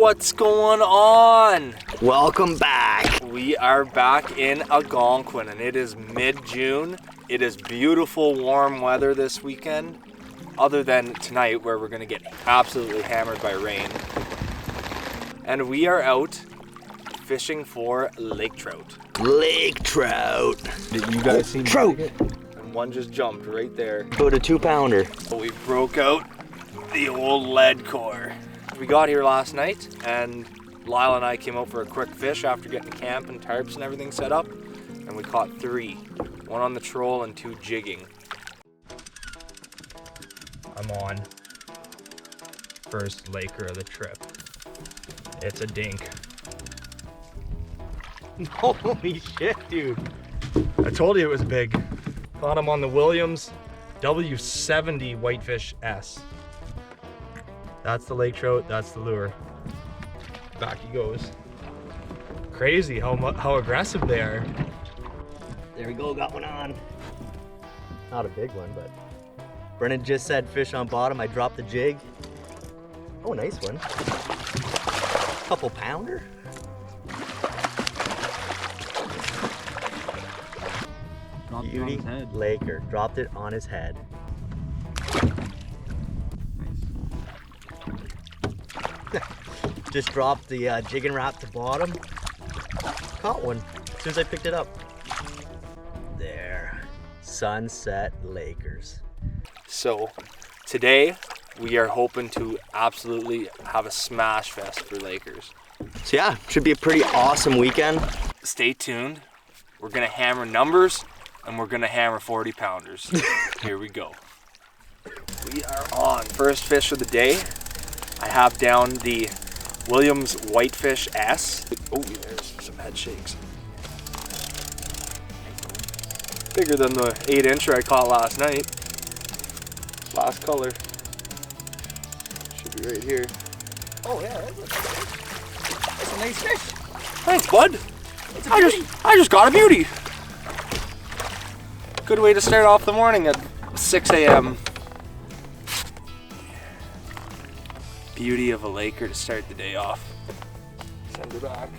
What's going on? Welcome back. We are back in Algonquin and it is mid-June. It is beautiful warm weather this weekend, other than tonight where we're gonna get absolutely hammered by rain. And we are out fishing for lake trout. Lake trout. Did you guys see trout? And one just jumped right there. About a 2-pounder. So we broke out the old lead core. We got here last night and Lyle and I came out for a quick fish after getting camp and tarps and everything set up, and we caught 3. 1 on the troll and 2 jigging. I'm on first laker of the trip. It's a dink. Holy shit, dude. I told you it was big. Caught him on the Williams W70 Whitefish S. That's the lake trout, that's the lure. Back he goes. Crazy how aggressive they are. There we go, got one on. Not a big one, but Brennan just said fish on bottom. I dropped the jig. Oh, nice one. Couple pounder. Beauty Laker. Dropped it on his head. Just dropped the jigging wrap to bottom. Caught one as soon as I picked it up. There. Sunset Lakers. So today we are hoping to absolutely have a smash fest for Lakers. So yeah, should be a pretty awesome weekend. Stay tuned. We're gonna hammer numbers and we're gonna hammer 40 pounders. Here we go. We are on first fish of the day. I have down the Williams Whitefish S. Oh, there's some head shakes. Bigger than the 8-incher I caught last night. Last color. Should be right here. Oh yeah, that's a nice fish. Thanks, bud. I just got a beauty. Good way to start off the morning at 6 a.m. Beauty of a laker to start the day off. Send her back.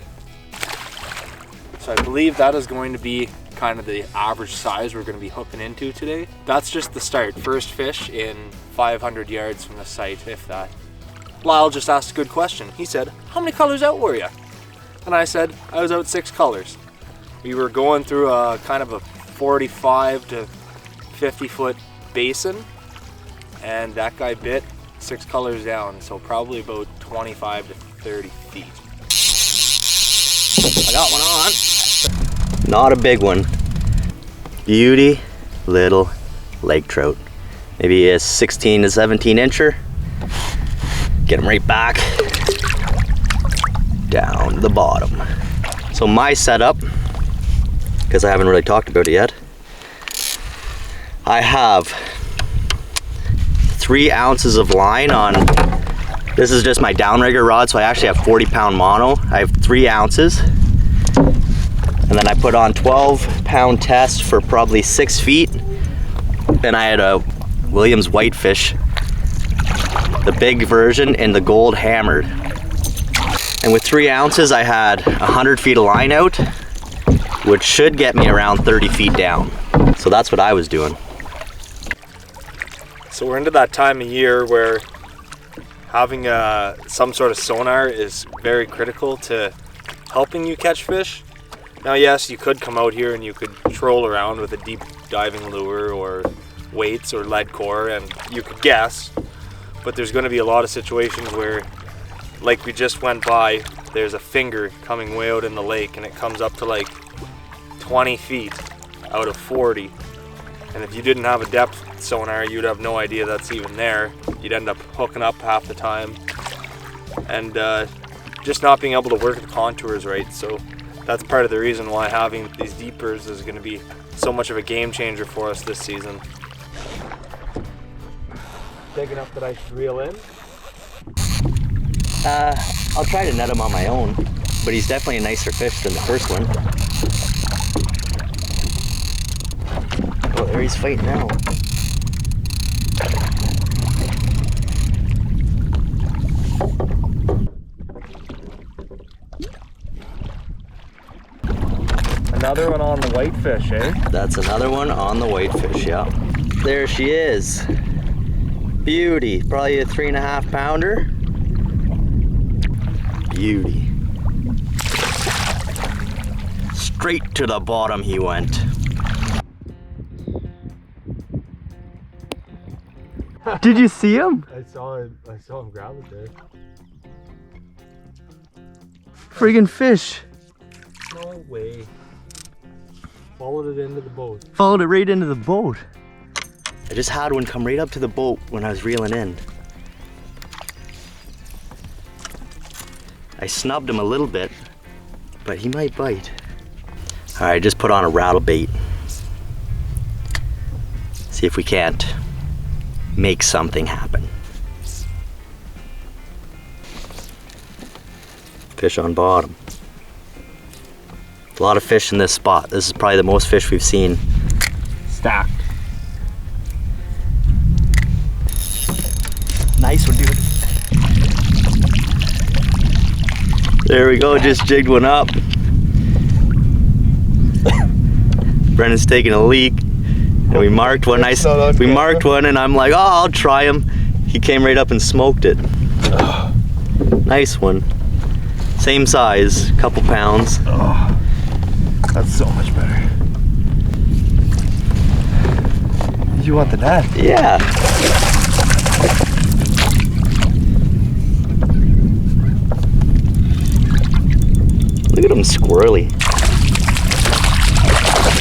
So I believe that is going to be kind of the average size we're going to be hooking into today. That's just the start. First fish in 500 yards from the site, if that. Lyle just asked a good question. He said, how many colors out were you? And I said, I was out 6 colors. We were going through a kind of a 45 to 50 foot basin, and that guy bit 6 colors down, so probably about 25 to 30 feet. I got one on. Not a big one. Beauty little lake trout. Maybe a 16 to 17 incher. Get him right back down to the bottom. So my setup, because I haven't really talked about it yet, I have 3 ounces of line on, this is just my downrigger rod, so I actually have 40-pound mono. I have 3 ounces. And then I put on 12-pound test for probably 6 feet. Then I had a Williams Whitefish, the big version in the gold hammered. And with 3 ounces, I had 100 feet of line out, which should get me around 30 feet down. So that's what I was doing. So we're into that time of year where having some sort of sonar is very critical to helping you catch fish. Now yes, you could come out here and you could troll around with a deep diving lure or weights or lead core and you could guess, but there's going to be a lot of situations where, like we just went by, there's a finger coming way out in the lake and it comes up to like 20 feet out of 40. And if you didn't have a depth sonar, you'd have no idea that's even there. You'd end up hooking up half the time and just not being able to work the contours right. So that's part of the reason why having these deepers is going to be so much of a game changer for us this season. Big enough that I should reel in? I'll try to net him on my own, but he's definitely a nicer fish than the first one. Oh, there he's fighting now. another one on the whitefish, eh? That's another one on the whitefish, yeah. There she is. Beauty, probably a 3.5 pounder. Beauty. Straight to the bottom he went. Did you see him? I saw him grab it there. Friggin' fish. No way. Followed it into the boat. Followed it right into the boat. I just had one come right up to the boat when I was reeling in. I snubbed him a little bit, but he might bite. All right, just put on a rattle bait. See if we can't make something happen. Fish on bottom. A lot of fish in this spot. This is probably the most fish we've seen. Stacked. Nice one, dude. There we go, just jigged one up. Brendan's taking a leak. And we marked one. We marked one and I'm like, oh, I'll try him. He came right up and smoked it. Nice one. Same size, couple pounds. Oh, that's so much better. You want the net? Yeah. Look at him squirrely.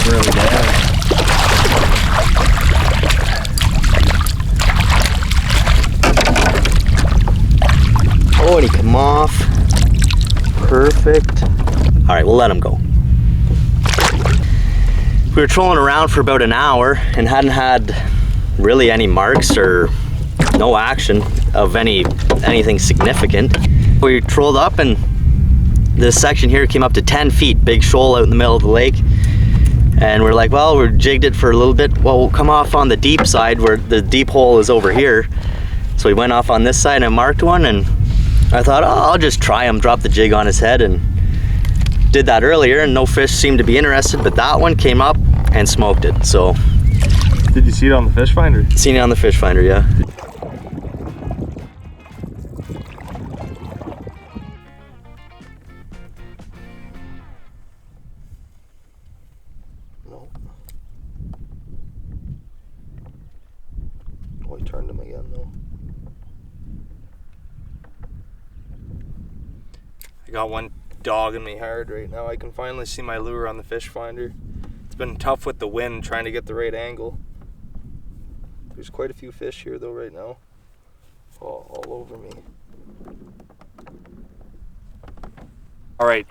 Really bad. Oh, and he come off. Perfect. All right, we'll let him go. We were trolling around for about an hour and hadn't had really any marks or no action of anything significant. We trolled up and this section here came up to 10 feet, big shoal out in the middle of the lake. And we're like, well, we're jigged it for a little bit. Well, we'll come off on the deep side where the deep hole is over here. So we went off on this side and marked one, and I thought, oh, I'll just try him, drop the jig on his head, and did that earlier and no fish seemed to be interested, but that one came up and smoked it. So. Did you see it on the fish finder? Seen it on the fish finder, yeah. Oh, he turned him again though. I got one dogging me hard right now. I can finally see my lure on the fish finder. It's been tough with the wind trying to get the right angle. There's quite a few fish here though right now. All over me. All right,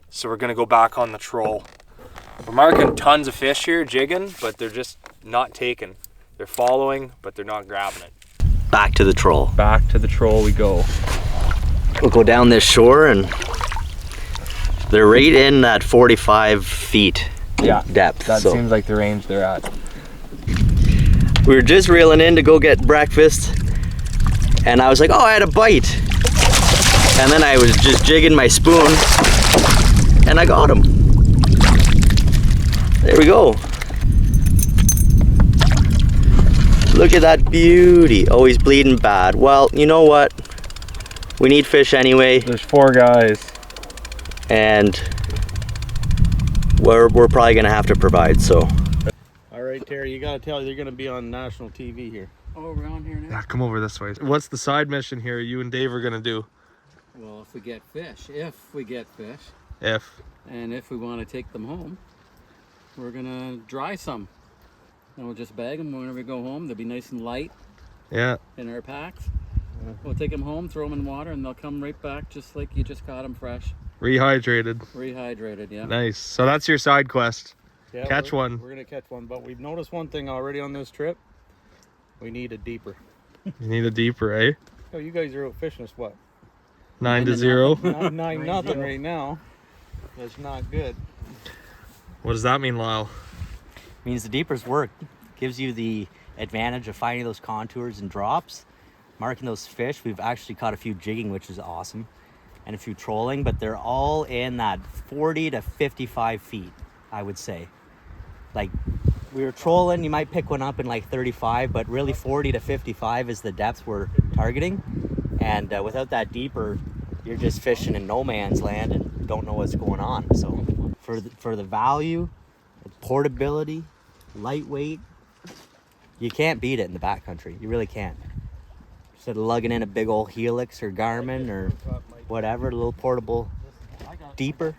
so we're gonna go back on the troll. We're marking tons of fish here, jigging, but they're just not taken. They're following, but they're not grabbing it. Back to the troll. Back to the troll we go. We'll go down this shore and they're right in that 45 feet depth. That seems like the range they're at. We were just reeling in to go get breakfast and I was like, oh, I had a bite. And then I was just jigging my spoon and I got him. There we go. Look at that beauty. Oh, he's bleeding bad. Well, you know what? We need fish anyway. There's 4 guys. And we're probably gonna have to provide, so. All right, Terry, you gotta tell you're gonna be on national TV here. Oh, we're on here now? Yeah, come over this way. What's the side mission here you and Dave are gonna do? Well, if we get fish. If. And if we want to take them home, we're gonna dry some. And we'll just bag them whenever we go home. They'll be nice and light. Yeah. In our packs. We'll take them home, throw them in water, and they'll come right back just like you just caught them fresh. Rehydrated. Rehydrated, yeah. Nice. So that's your side quest. Yeah, catch one. We're gonna catch one, but we've noticed one thing already on this trip. We need a deeper. You need a deeper, eh? Oh, you guys are out fishing us what? 9-0. 9-0 right now. That's not good. What does that mean, Lyle? Means the deepers work. Gives you the advantage of finding those contours and drops, marking those fish. We've actually caught a few jigging, which is awesome. and a few trolling, but they're all in that 40 to 55 feet, I would say. Like, we were trolling, you might pick one up in like 35, but really 40 to 55 is the depth we're targeting. And without that deeper, you're just fishing in no man's land and don't know what's going on. So for the value, the portability, lightweight, you can't beat it in the backcountry. You really can't. Instead of lugging in a big old Helix or Garmin or whatever, a little portable deeper,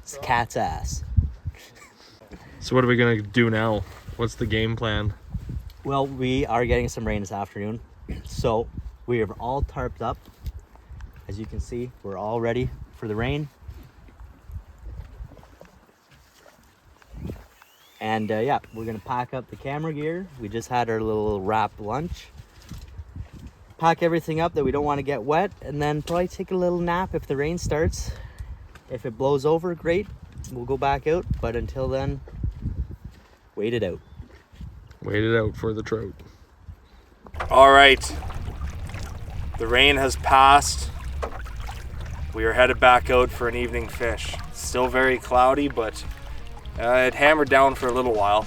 it's cat's ass. So what are we gonna do now? What's the game plan? Well, we are getting some rain this afternoon, so we are all tarped up. As you can see, we're all ready for the rain. And yeah, we're gonna pack up the camera gear. We just had our little wrapped lunch. Pack everything up that we don't want to get wet, and then probably take a little nap if the rain starts. If it blows over, great, we'll go back out. But until then, wait it out. Wait it out for the trout. All right, the rain has passed. We are headed back out for an evening fish. Still very cloudy, but it hammered down for a little while.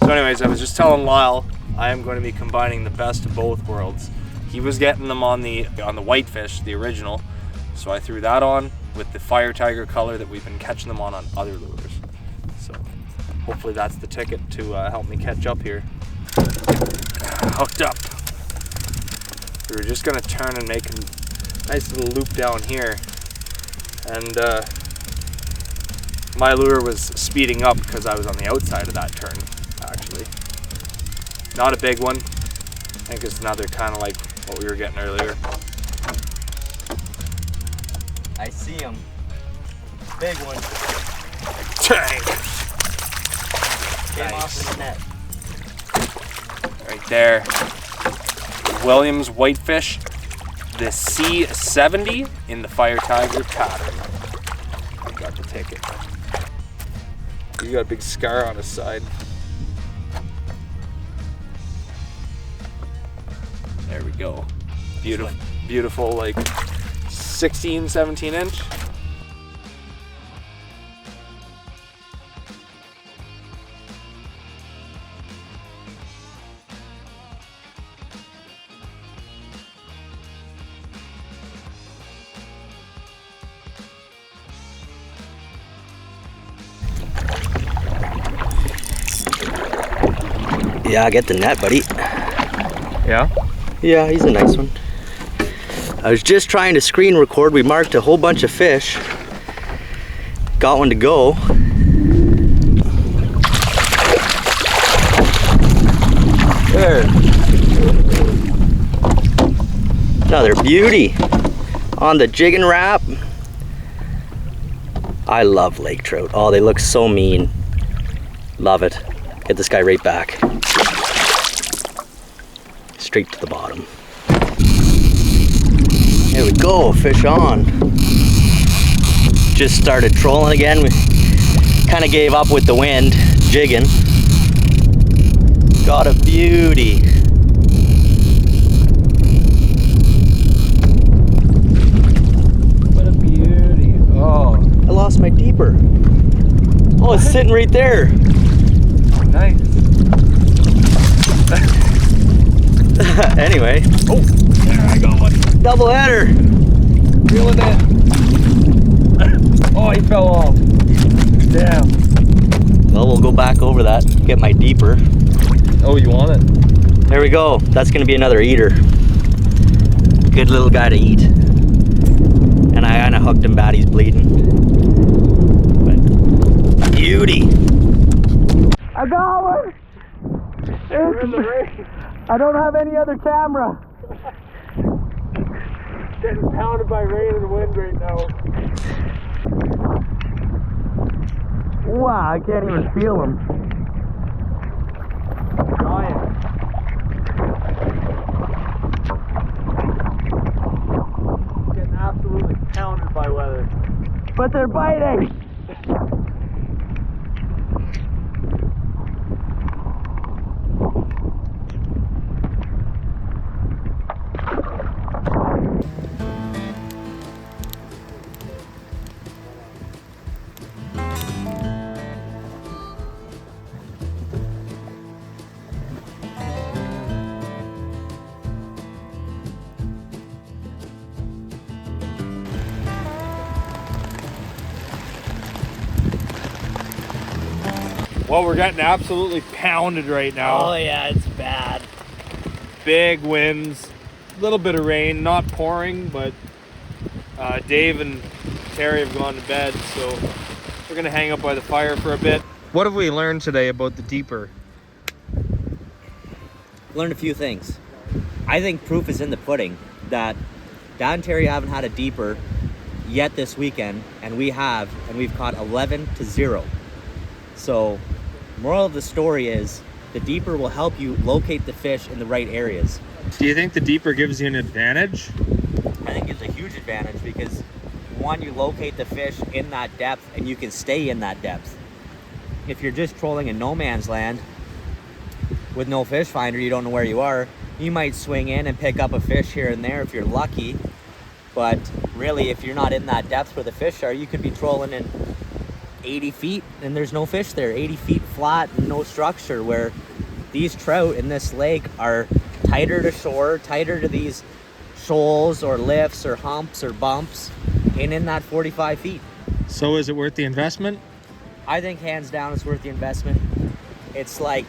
So anyways, I was just telling Lyle I am going to be combining the best of both worlds. He was getting them on the whitefish, the original, so I threw that on with the fire tiger color that we've been catching them on other lures. So hopefully that's the ticket to help me catch up here. Hooked up. We were just gonna turn and make a nice little loop down here, and my lure was speeding up because I was on the outside of that turn, actually. Not a big one. I think it's another kind of like what we were getting earlier. I see him. Big one. Dang! Came off the net. Right there. Williams whitefish, the C70 in the Fire Tiger pattern. I got the ticket. He got a big scar on his side. There we go. Beautiful, beautiful, like 16, 17 inch. Yeah, get the net, buddy. Yeah? Yeah, he's a nice one. I was just trying to screen record. We marked a whole bunch of fish. Got one to go. There. Another beauty on the jigging wrap. I love lake trout. Oh, they look so mean. Love it. Get this guy right back. Straight to the bottom. There we go, fish on. Just started trolling again. We kind of gave up with the wind, jigging. Got a beauty. What a beauty. Oh. I lost my deeper. Oh, it's sitting right there. Nice. Anyway. Oh, there I got one. Double header. Reeling it. Oh, he fell off. Damn. Well, we'll go back over that, get my deeper. Oh, you want it? There we go. That's gonna be another eater. Good little guy to eat. And I kinda hooked him bad, he's bleeding. But beauty. I got one! I don't have any other camera. Getting pounded by rain and wind right now. Wow, I can't even feel him. Giant. Getting absolutely pounded by weather. But they're biting. Well, we're getting absolutely pounded right now. Oh yeah, it's bad. Big winds, a little bit of rain, not pouring, but Dave and Terry have gone to bed, so we're gonna hang up by the fire for a bit. What have we learned today about the Deeper? Learned a few things. I think proof is in the pudding that Dad and Terry haven't had a Deeper yet this weekend, and we have, and we've caught 11-0. So, moral of the story is the Deeper will help you locate the fish in the right areas. Do you think the Deeper gives you an advantage? I think it's a huge advantage because one, you locate the fish in that depth and you can stay in that depth. If you're just trolling in no man's land with no fish finder, you don't know where you are, you might swing in and pick up a fish here and there if you're lucky. But really, if you're not in that depth where the fish are, you could be trolling in 80 feet and there's no fish there, 80 feet flat and no structure, where these trout in this lake are tighter to shore, tighter to these shoals or lifts or humps or bumps, and in that 45 feet. So is it worth the investment? I think hands down it's worth the investment. It's like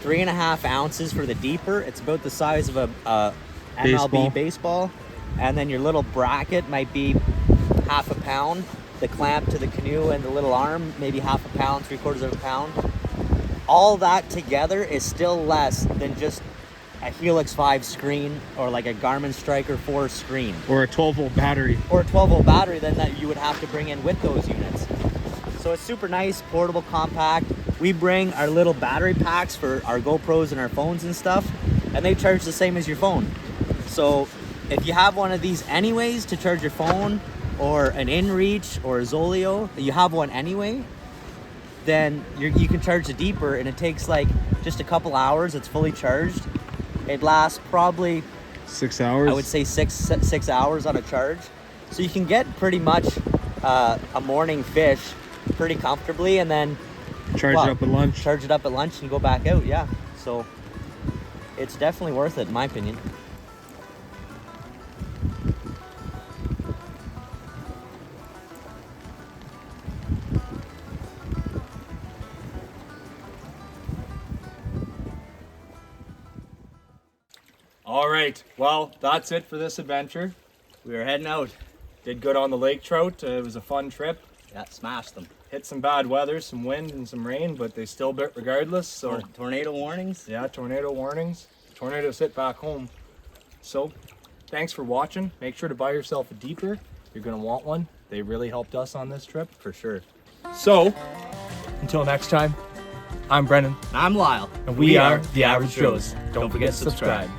3.5 ounces for the Deeper. It's about the size of a MLB baseball. And then your little bracket might be half a pound. The clamp to the canoe and the little arm, maybe half a pound, 3/4 of a pound. All that together is still less than just a Helix 5 screen or like a Garmin Striker 4 screen. Or a 12-volt battery. Or a 12-volt battery then that you would have to bring in with those units. So it's super nice, portable, compact. We bring our little battery packs for our GoPros and our phones and stuff, and they charge the same as your phone. So if you have one of these anyways to charge your phone, or an InReach or a Zoleo, you have one anyway, then you can charge the Deeper, and it takes like just a couple hours. It's fully charged. It lasts probably 6 hours. I would say six hours on a charge. So you can get pretty much a morning fish pretty comfortably, and then Charge it up at lunch. Charge it up at lunch and go back out, yeah. So it's definitely worth it in my opinion. All right, well, that's it for this adventure. We are heading out. Did good on the Lake Trout. It was a fun trip. Yeah, smashed them. Hit some bad weather, some wind and some rain, but they still bit regardless. So tornado warnings? Yeah, tornado warnings. Tornadoes hit back home. So thanks for watching. Make sure to buy yourself a Deeper. You're gonna want one. They really helped us on this trip. For sure. So until next time, I'm Brennan. I'm Lyle. And we are The Average Joes. Don't forget to subscribe.